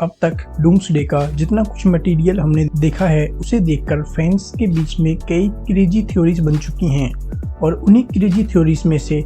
अब तक डूम्सडे का जितना कुछ मटेरियल हमने देखा है उसे देखकर फैंस के बीच में कई क्रेजी थ्योरीज बन चुकी हैं और उन्हीं क्रेजी थ्योरीज में से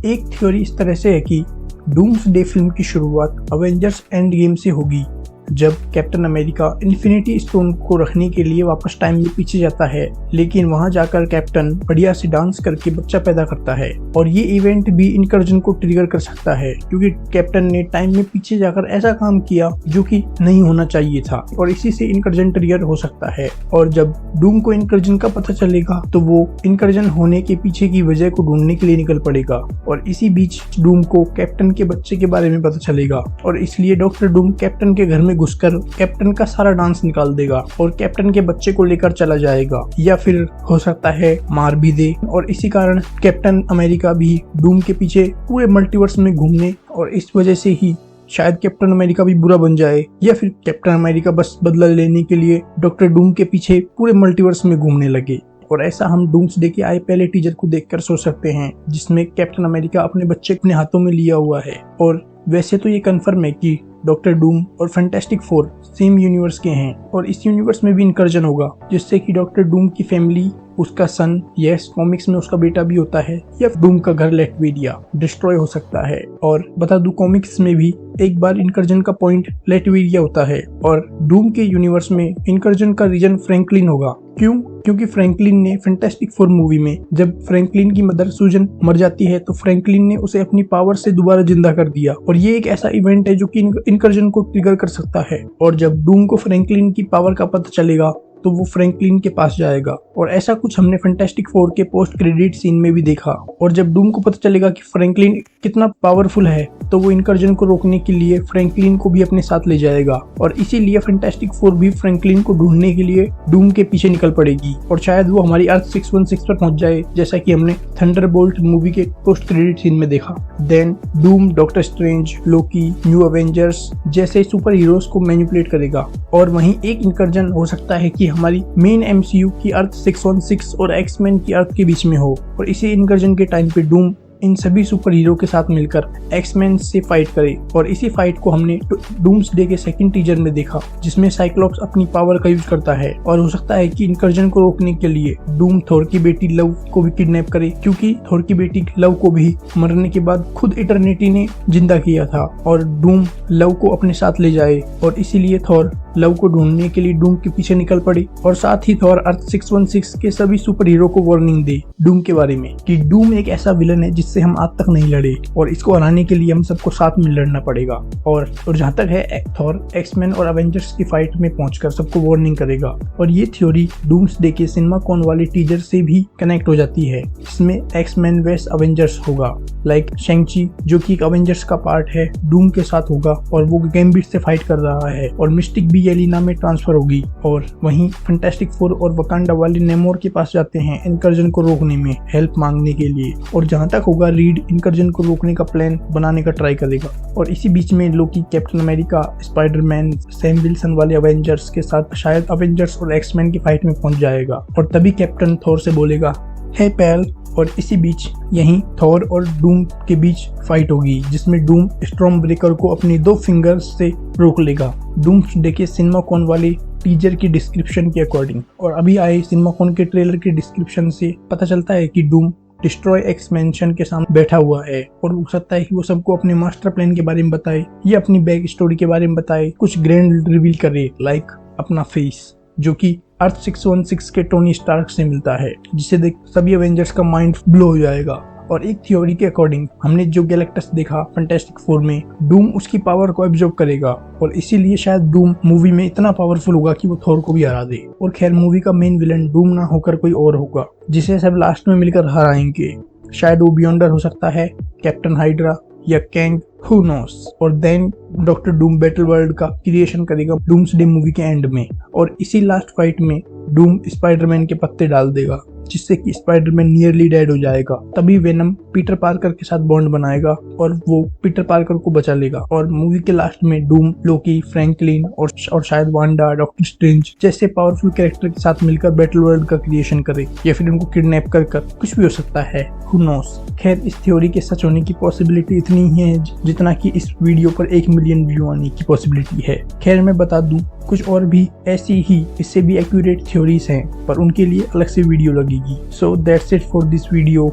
एक थ्योरी इस तरह से है कि डूम्सडे फिल्म की शुरुआत अवेंजर्स एंड गेम से होगी, जब कैप्टन अमेरिका इन्फिनिटी स्टोन को रखने के लिए वापस टाइम में पीछे जाता है, लेकिन वहां जाकर कैप्टन बढ़िया से डांस करके बच्चा पैदा करता है और ये इवेंट भी इनकर्जन को ट्रिगर कर सकता है क्योंकि कैप्टन ने टाइम में पीछे जाकर ऐसा काम किया जो कि नहीं होना चाहिए था और इसी से इनकर्जन ट्रिगर हो सकता है। और जब डूम को इनकर्जन का पता चलेगा तो वो इनकर्जन होने के पीछे की वजह को ढूंढने के लिए निकल पड़ेगा और इसी बीच डूम को कैप्टन के बच्चे के बारे में पता चलेगा और इसलिए डॉक्टर डूम कैप्टन के घर में घुसकर कैप्टन का सारा डांस निकाल देगा और कैप्टन के बच्चे को लेकर चला जाएगा या फिर हो सकता है मार भी दे और इसी कारण कैप्टन अमेरिका भी डूम के पीछे पूरे मल्टीवर्स में घूमने और इस वजह से ही शायद कैप्टन अमेरिका भी बुरा बन जाए या फिर कैप्टन अमेरिका बस बदला लेने के लिए डॉक्टर डूम के पीछे पूरे मल्टीवर्स में घूमने लगे। और ऐसा हम डूम्सडे के आए पहले टीजर को देखकर सोच सकते हैं जिसमें कैप्टन अमेरिका अपने बच्चे अपने हाथों में लिया हुआ है। और वैसे तो ये कंफर्म है कि डॉक्टर डूम और फैंटास्टिक फोर सेम यूनिवर्स के हैं और इस यूनिवर्स में भी इनकर्जन होगा जिससे कि डॉक्टर डूम की फैमिली, उसका सन, यस कॉमिक्स में उसका बेटा भी होता है, या डूम का घर लेटवेरिया डिस्ट्रॉय हो सकता है। और बता दूं कॉमिक्स में भी एक बार इनकर्जन का पॉइंट लेटवेरिया होता है और डूम के यूनिवर्स में इनकर्जन का रीजन फ्रैंकलिन होगा। क्यों? क्योंकि फ्रैंकलिन ने फैंटास्टिक फोर मूवी में जब फ्रैंकलिन की मदर सूजन मर जाती है तो फ्रैंकलिन ने उसे अपनी पावर से दोबारा जिंदा कर दिया और ये एक ऐसा इवेंट है जो कि इनकर्जन को ट्रिगर कर सकता है। और जब डूम को फ्रैंकलिन की पावर का पता चलेगा तो वो फ्रैंकलिन के पास जाएगा और ऐसा कुछ हमने फैंटास्टिक फोर के पोस्ट क्रेडिट सीन में भी देखा। और जब डूम को पता चलेगा कि फ्रैंकलिन कितना पावरफुल है तो वो इनकर्जन को रोकने के लिए फ्रैंकलिन को भी अपने साथ ले जाएगा और इसीलिए फैंटास्टिक फोर भी फ्रैंकलिन को ढूंढने के लिए डूम के पीछे निकल पड़ेगी और शायद वो हमारी अर्थ 616 पर पहुंच जाए जैसा कि हमने थंडरबोल्ट मूवी के पोस्ट क्रेडिट सीन में देखा। देन डूम डॉक्टर स्ट्रेंज, लोकी, न्यू अवेंजर्स जैसे सुपर हीरोज को मैनिपुलेट करेगा और वहीं एक इनकर्जन हो सकता है कि हमारी मेन एमसीयू की अर्थ 616 और एक्समैन की अर्थ के बीच में हो और इसी इनकर्जन के टाइम पे डूम इन सभी सुपर हीरो के साथ मिलकर एक्समैन से फाइट करे। और इसी फाइट को हमने डूम्सडे के सेकंड टीजर में देखा जिसमें साइक्लॉप्स अपनी पावर का यूज करता है और हो सकता है कि इनकर्जन को रोकने के लिए डूम थोर की बेटी लव को भी किडनैप करे क्योंकि थोर की बेटी लव को भी मरने के बाद खुद इटर्निटी ने जिंदा किया था और डूम लव को अपने साथ ले जाए और इसीलिए थोर लव को ढूंढने के लिए डूम के पीछे निकल पड़े और साथ ही थोर अर्थ 616 के सभी सुपर हीरो को वार्निंग दे डूम के बारे में कि डूम एक ऐसा विलन है जिससे हम आज तक नहीं लड़े और इसको हराने के लिए हम सबको साथ में लड़ना पड़ेगा। और जहाँ तक है थोर एक्समैन और अवेंजर्स की फाइट में पहुंचकर सबको वार्निंग करेगा और ये थ्योरी डूम्सडे के सिनेमा कॉन वाले टीजर से भी कनेक्ट हो जाती है। इसमें एक्समैन वेस अवेंजर्स होगा, लाइक शेंग-ची जो कि एक अवेंजर्स का पार्ट है डूम के साथ होगा और वो गैम्बिट से फाइट कर रहा है और मिस्टिक भी येलिना में ट्रांसफर होगी। और वहीं फैंटास्टिक फोर और वकांडा वाले नेमोर के पास जाते हैं इनकर्जन को रोकने में हेल्प मांगने के लिए और जहां तक होगा रीड इनकर्जन को रोकने का प्लान बनाने का ट्राई करेगा। और इसी बीच में Loki, Captain America, Spiderman, Sam Wilson वाले अवेंजर्स के साथ शायद अवेंजर्स और एक्समैन की फाइट में पहुंच जाएगा और तभी कैप्टन थोर से बोलेगा हे पैल। और इसी बीच यहीं थोर और डूम के बीच फाइट होगी जिसमें डूम स्टॉर्म ब्रेकर को अपनी 2 फिंगर्स से रोक लेगा डूम्सडे के सिनेमा कॉन वाले टीजर की डिस्क्रिप्शन के अकॉर्डिंग। और अभी आए सिनेमा कॉन के ट्रेलर के डिस्क्रिप्शन से पता चलता है कि डूम डिस्ट्रॉय एक्स मैंशन के सामने बैठा हुआ है और हो सकता है कि वो सबको अपने मास्टर प्लान के बारे में बताए या अपनी बैक स्टोरी के बारे में बताए, कुछ ग्रैंड रिवील करे, लाइक अपना फेस जो कि अर्थ 616 के टोनी स्टार्क से मिलता है, जिसे देख सभी एवेंजर्स का माइंड ब्लो हो जाएगा। और एक थ्योरी के अकॉर्डिंग हमने जो गैलेक्टस देखा फैंटास्टिक फोर में, डूम उसकी पावर को एब्जॉर्ब करेगा और इसीलिए शायद डूम मूवी में इतना पावरफुल होगा कि वो थोर को भी हरा दे। और खैर मूवी का मेन विलन डूम ना होकर कोई और होगा जिसे सब लास्ट में मिलकर हराएंगे। शायद वो बियॉन्डर हो सकता है, कैप्टन हाइड्रा या कैंग, हु नोस। और then Doctor Doom Battle World का क्रिएशन करेगा डूम्सडे मूवी के एंड में और इसी लास्ट फाइट में डूम स्पाइडरमैन के पत्ते डाल देगा जिससे कि स्पाइडरमैन नियरली डेड हो जाएगा। तभी वेनम पीटर पार्कर के साथ बॉन्ड बनाएगा और वो पीटर पार्कर को बचा लेगा। और मूवी के लास्ट में डूम, लोकी, फ्रैंकलिन और शायद वांडा, डॉक्टर स्ट्रेंज जैसे पावरफुल कैरेक्टर के साथ मिलकर बैटल वर्ल्ड का क्रिएशन करे, या फिर उनको किडनैप कर कुछ भी हो सकता है, हु नोस। खैर, इस थ्योरी के सच होने की पॉसिबिलिटी इतनी ही है जितना कि इस वीडियो पर 1 मिलियन व्यू आने की पॉसिबिलिटी है। खैर, मैं बता दूं, कुछ और भी ऐसी ही इससे भी एक्यूरेट थ्योरीज हैं, पर उनके लिए अलग से वीडियो लगेगी। So that's it for this video.